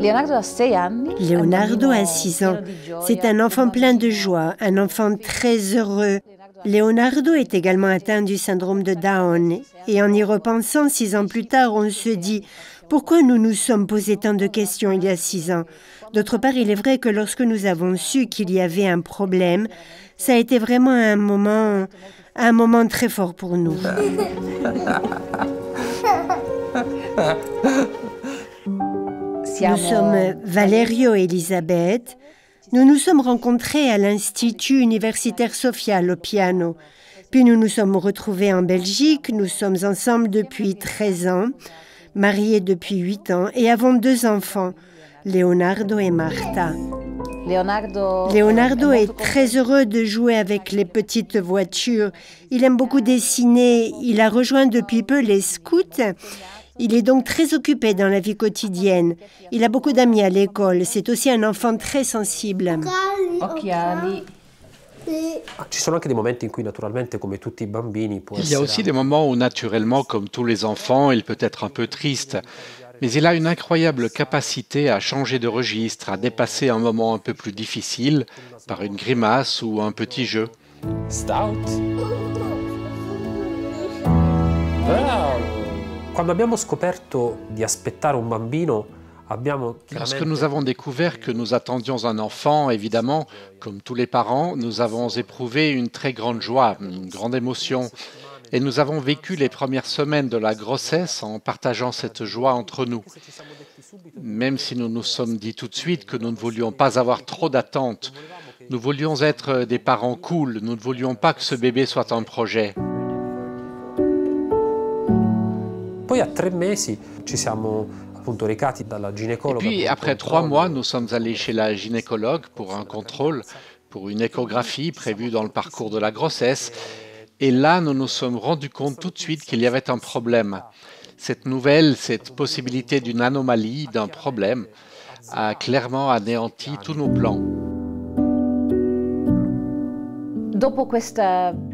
Leonardo a 6 ans. C'est un enfant plein de joie, un enfant très heureux. Leonardo est également atteint du syndrome de Down. Et en y repensant, 6 ans plus tard, on se dit « Pourquoi nous nous sommes posé tant de questions il y a 6 ans ?» D'autre part, il est vrai que lorsque nous avons su qu'il y avait un problème, ça a été vraiment un moment très fort pour nous. Nous sommes Valerio et Elisabeth. Nous nous sommes rencontrés à l'Institut universitaire Sofial au piano. Puis nous nous sommes retrouvés en Belgique. Nous sommes ensemble depuis 13 ans, mariés depuis 8 ans et avons 2 enfants, Leonardo et Marta. Leonardo est très heureux de jouer avec les petites voitures. Il aime beaucoup dessiner. Il a rejoint depuis peu les scouts. Il est donc très occupé dans la vie quotidienne. Il a beaucoup d'amis à l'école. C'est aussi un enfant très sensible. Il y a aussi des moments où, naturellement, comme tous les enfants, il peut être un peu triste. Mais il a une incroyable capacité à changer de registre, à dépasser un moment un peu plus difficile par une grimace ou un petit jeu. Lorsque nous avons découvert que nous attendions un enfant, évidemment, comme tous les parents, nous avons éprouvé une très grande joie, une grande émotion. Et nous avons vécu les premières semaines de la grossesse en partageant cette joie entre nous. Même si nous nous sommes dit tout de suite que nous ne voulions pas avoir trop d'attentes, nous voulions être des parents cool, nous ne voulions pas que ce bébé soit un projet. Et puis, après 3 mois, nous sommes allés chez la gynécologue pour un contrôle, pour une échographie prévue dans le parcours de la grossesse. Et là, nous nous sommes rendus compte tout de suite qu'il y avait un problème. Cette nouvelle, cette possibilité d'une anomalie, d'un problème, a clairement anéanti tous nos plans.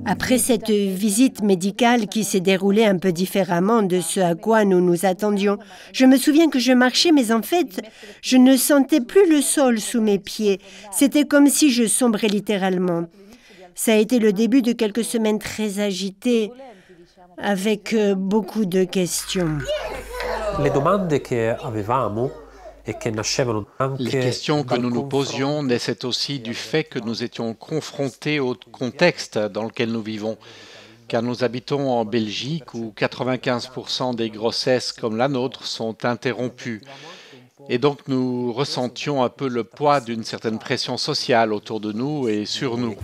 Après cette visite médicale qui s'est déroulée un peu différemment de ce à quoi nous nous attendions, je me souviens que je marchais, mais en fait, je ne sentais plus le sol sous mes pieds. C'était comme si je sombrais littéralement. Ça a été le début de quelques semaines très agitées, avec beaucoup de questions. Les questions que nous nous posions naissaient aussi du fait que nous étions confrontés au contexte dans lequel nous vivons. Car nous habitons en Belgique où 95% des grossesses comme la nôtre sont interrompues. Et donc nous ressentions un peu le poids d'une certaine pression sociale autour de nous et sur nous.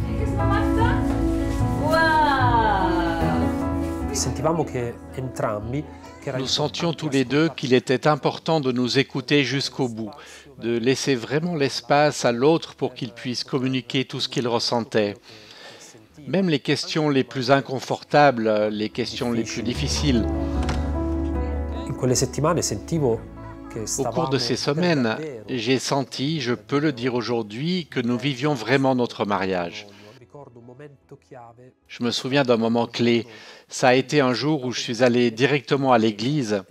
Nous sentions tous les deux qu'il était important de nous écouter jusqu'au bout, de laisser vraiment l'espace à l'autre pour qu'il puisse communiquer tout ce qu'il ressentait. Même les questions les plus inconfortables, les questions les plus difficiles. Au cours de ces semaines, j'ai senti, je peux le dire aujourd'hui, que nous vivions vraiment notre mariage. Je me souviens d'un moment clé. Ça a été un jour où je suis allé directement à l'église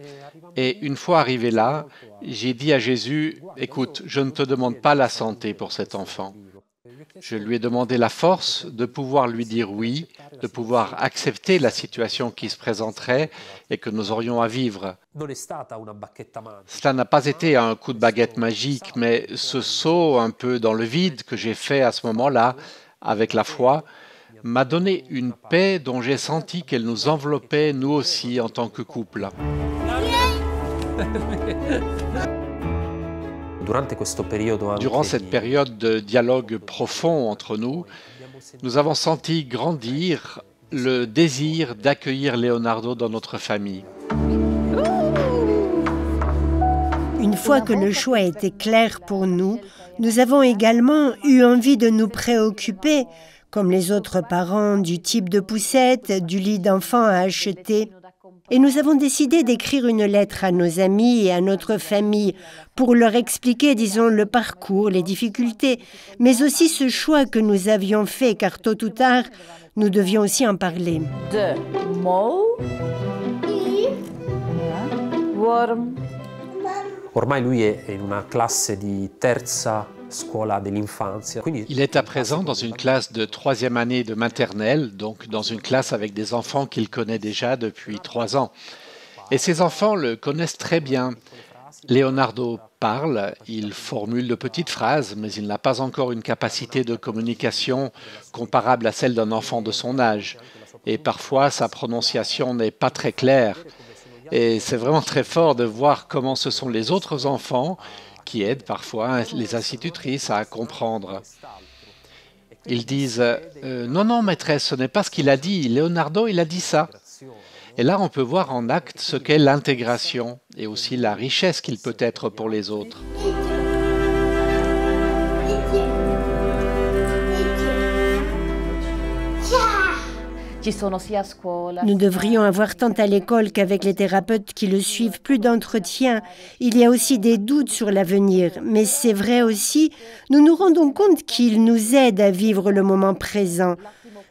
et une fois arrivé là, j'ai dit à Jésus, « Écoute, je ne te demande pas la santé pour cet enfant. » Je lui ai demandé la force de pouvoir lui dire oui, de pouvoir accepter la situation qui se présenterait et que nous aurions à vivre. Cela n'a pas été un coup de baguette magique, mais ce saut un peu dans le vide que j'ai fait à ce moment-là, avec la foi, m'a donné une paix dont j'ai senti qu'elle nous enveloppait, nous aussi, en tant que couple. Durant cette période de dialogue profond entre nous, nous avons senti grandir le désir d'accueillir Leonardo dans notre famille. Une fois que le choix était clair pour nous, nous avons également eu envie de nous préoccuper, comme les autres parents, du type de poussette, du lit d'enfant à acheter. Et nous avons décidé d'écrire une lettre à nos amis et à notre famille pour leur expliquer, disons, le parcours, les difficultés, mais aussi ce choix que nous avions fait, car tôt ou tard, nous devions aussi en parler. De mots. Worm. Ormai lui è in una classe di terza scuola dell'infanzia. Il est à présent dans une classe de 3e année de maternelle, donc dans une classe avec des enfants qu'il connaît déjà depuis 3 ans. Et ces enfants le connaissent très bien. Leonardo parle, il formule de petites phrases, mais il n'a pas encore une capacité de communication comparable à celle d'un enfant de son âge. Et parfois, sa prononciation n'est pas très claire. Et c'est vraiment très fort de voir comment ce sont les autres enfants qui aident parfois les institutrices à comprendre. Ils disent « Non, non, maîtresse, ce n'est pas ce qu'il a dit. Leonardo, il a dit ça. » Et là, on peut voir en acte ce qu'est l'intégration et aussi la richesse qu'il peut être pour les autres. Nous devrions avoir tant à l'école qu'avec les thérapeutes qui le suivent plus d'entretien. Il y a aussi des doutes sur l'avenir, mais c'est vrai aussi, nous nous rendons compte qu'il nous aide à vivre le moment présent.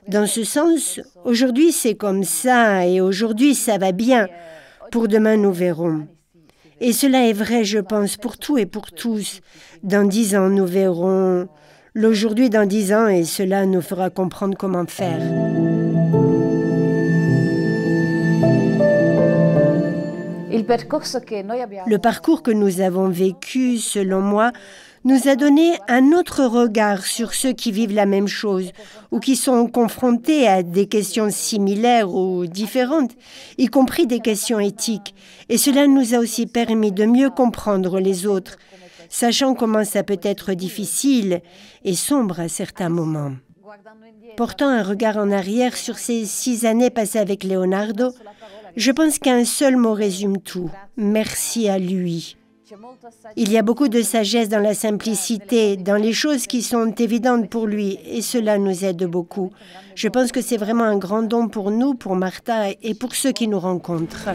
Dans ce sens, aujourd'hui c'est comme ça et aujourd'hui ça va bien. Pour demain nous verrons. Et cela est vrai, je pense, pour tout et pour tous. Dans 10 ans nous verrons l'aujourd'hui dans 10 ans et cela nous fera comprendre comment faire. Le parcours que nous avons vécu, selon moi, nous a donné un autre regard sur ceux qui vivent la même chose ou qui sont confrontés à des questions similaires ou différentes, y compris des questions éthiques. Et cela nous a aussi permis de mieux comprendre les autres, sachant comment ça peut être difficile et sombre à certains moments. Portant un regard en arrière sur ces 6 années passées avec Leonardo, je pense qu'un seul mot résume tout. Merci à lui. Il y a beaucoup de sagesse dans la simplicité, dans les choses qui sont évidentes pour lui, et cela nous aide beaucoup. Je pense que c'est vraiment un grand don pour nous, pour Martha et pour ceux qui nous rencontrent.